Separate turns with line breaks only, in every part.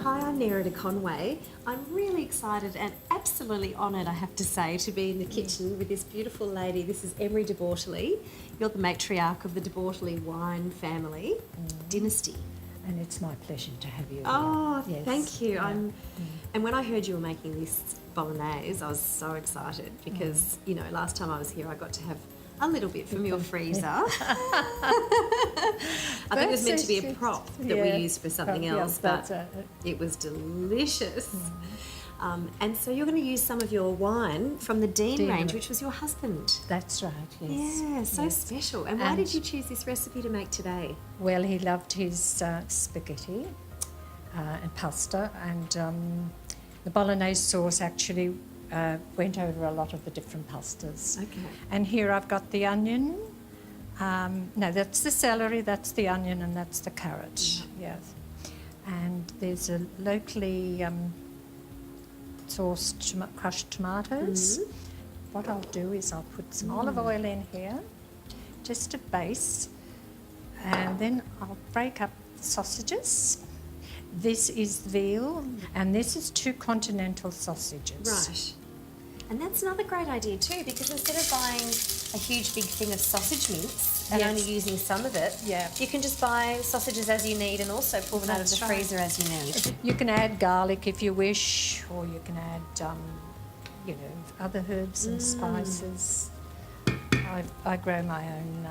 Hi, I'm Nerida Conway. I'm really excited and absolutely honoured, I have to say, to be in the kitchen with this beautiful lady. This is Emeri de Bortoli. You're the matriarch of the de Bortoli wine family dynasty.
And it's my pleasure to have you.
Oh,
yes.
Thank you. And when I heard you were making this bolognese, I was so excited because, you know, last time I was here, I got to have a little bit from your freezer. I think it was meant to be a prop that we used for something else, but it was delicious. And so you're going to use some of your wine from the Dean range, which was your husband.
That's right, yes.
Yeah, so special. And why did you choose this recipe to make today?
Well, he loved his spaghetti and pasta, and the bolognese sauce actually went over a lot of the different pastas.
Okay.
And here I've got the onion. No, that's the celery, that's the onion, and that's the carrot. Yes. And there's a locally sourced crushed tomatoes. What I'll do is I'll put some olive oil in here, just a base, and then I'll break up the sausages. This is veal, and this is 2 continental sausages.
Right. And that's another great idea too, because instead of buying a huge big thing of sausage mince and only using some of it, you can just buy sausages as you need and also pull them out of the freezer as you need.
You can add garlic if you wish, or you can add, you know, other herbs and spices. I grow my own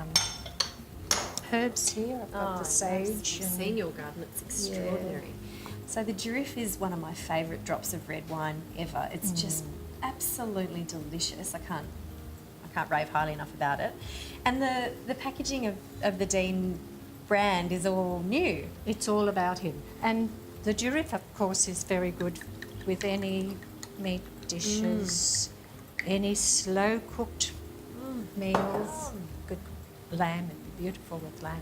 herbs here. I've got the sage.
I've seen your garden, it's extraordinary. So the Durif is one of my favourite drops of red wine ever. It's just absolutely delicious. I can't rave highly enough about it. And the packaging of the Dean brand is all new.
It's all about him. And the Durif, of course, is very good with any meat dishes, any slow-cooked meals. Good lamb, it'd be beautiful with lamb.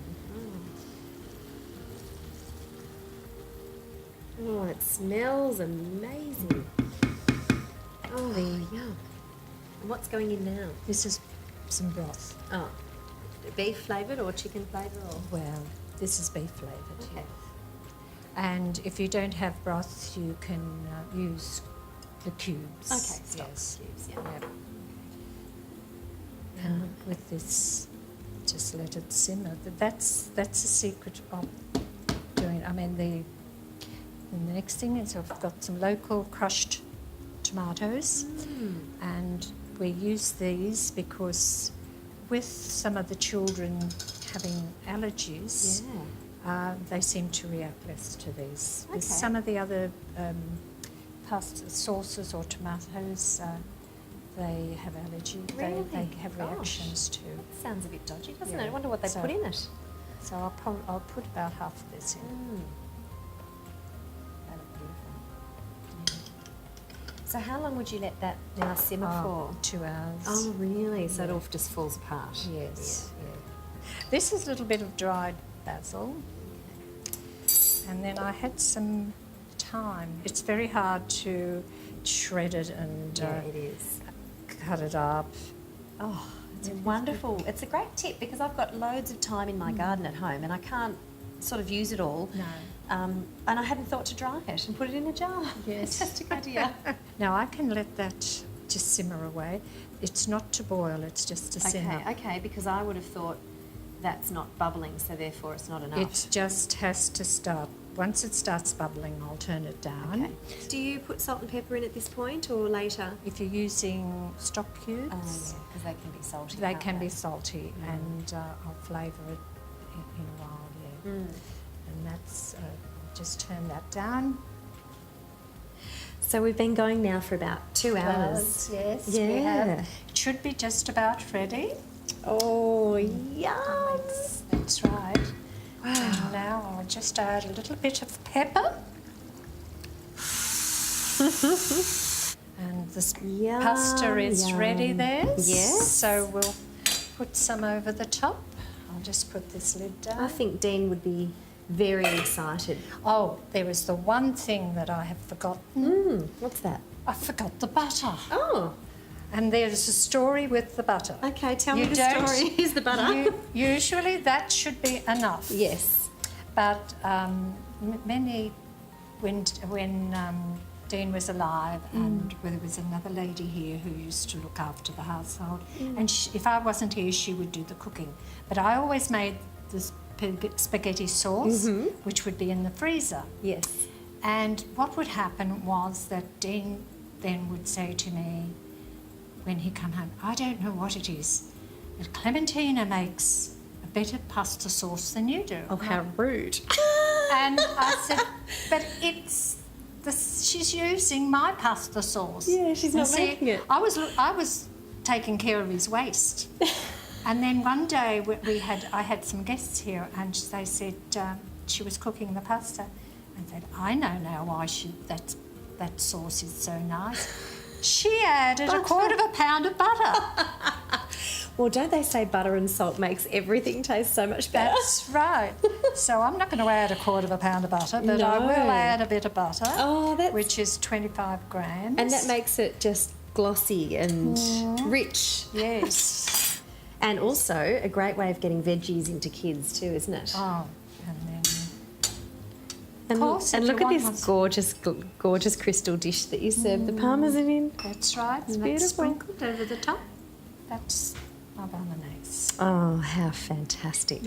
Oh, it smells amazing. Oh, yum. And what's going in now?
This is some broth.
Oh, beef flavoured or chicken flavoured? Or?
Well, this is beef flavoured.
Okay.
And if you don't have broth, you can use the cubes.
Okay, stock cubes,
Yep. And with this, just let it simmer. That's the secret of doing it. I mean, the next thing is I've got some local crushed tomatoes, and we use these because with some of the children having allergies, they seem to react less to these. With some of the other pasta sauces or tomatoes, they have allergy.
Really?
They have reactions too.
That sounds a bit dodgy, doesn't it? I wonder what they put in it.
So I'll put about half of this in.
So how long would you let that now simmer for?
2 hours.
Oh, really? So it all just falls apart?
Yes. This is a little bit of dried basil. And then I had some thyme. It's very hard to shred it and
it is.
Cut it up.
Oh, it's wonderful. It's a great tip because I've got loads of thyme in my garden at home and I can't sort of use it all.
No.
And I hadn't thought to dry it and put it in a jar.
Yes.
Fantastic idea.
Now I can let that just simmer away. It's not to boil, it's just to simmer.
Okay, because I would have thought that's not bubbling, so therefore it's not enough.
It just has to start. Once it starts bubbling, I'll turn it down.
Okay. Do you put salt and pepper in at this point or later?
If you're using stock cubes,
because they can be salty.
They can be salty, and I'll flavour it in a while, And that's, just turn that down.
So we've been going now for about 2 hours.
Yes, we have. It should be just about ready.
Oh, yum!
That's right. Wow. And now I'll just add a little bit of pepper. And the pasta is ready there.
Yes.
So we'll put some over the top. I'll just put this lid down.
I think Dean would be very excited.
Oh, there was the one thing that I have forgotten.
What's that?
I forgot the butter.
Oh.
And there's a story with the butter.
Okay, tell me the story. Here's the butter.
Usually that should be enough.
Yes.
But many when Dean was alive, and there was another lady here who used to look after the household, and if I wasn't here, she would do the cooking. But I always made the spaghetti sauce, which would be in the freezer.
Yes.
And what would happen was that Dean then would say to me, when he come home, I don't know what it is, but Clementina makes a better pasta sauce than you do.
Oh, how rude.
And I said, but she's using my pasta sauce.
Yeah, she's not making it.
I was taking care of his waste. And then one day I had some guests here, and they said she was cooking the pasta, and said, I know now why that sauce is so nice. She added a quarter of a pound of butter.
Well, don't they say butter and salt makes everything taste so much better?
That's right. So I'm not going to add a quarter of a pound of butter, but I will add a bit of butter, which is 25 grams.
And that makes it just glossy and rich.
Yes.
And also a great way of getting veggies into kids too, isn't it?
Oh, and then...
And look at this gorgeous crystal dish that you served the parmesan in.
That's right.
It's
and
beautiful.
That's sprinkled over the top. That's my bolognese.
Oh, how fantastic.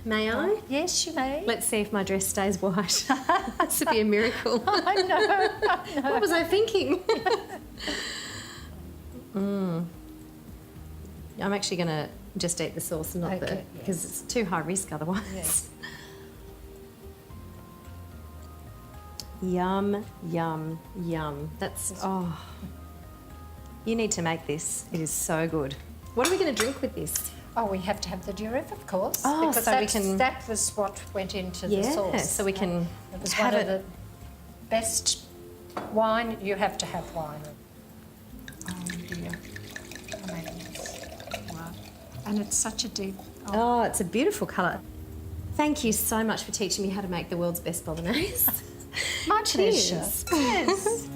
May I?
Yes, you may.
Let's see if my dress stays white. This would be a miracle.
I know.
What was I thinking? I'm actually going to just eat the sauce and not because it's too high risk otherwise.
Yes.
Yum, yum, yum. You need to make this. It is so good. What are we going to drink with this?
Oh, we have to have the durif, of course.
Oh,
because that was what went into the sauce.
Yeah, so we can
It was one of the best wine. You have to have wine. Oh, dear. Wow. And it's such a deep...
Oh, it's a beautiful colour. Thank you so much for teaching me how to make the world's best bolognese.
My pleasure.
Yes.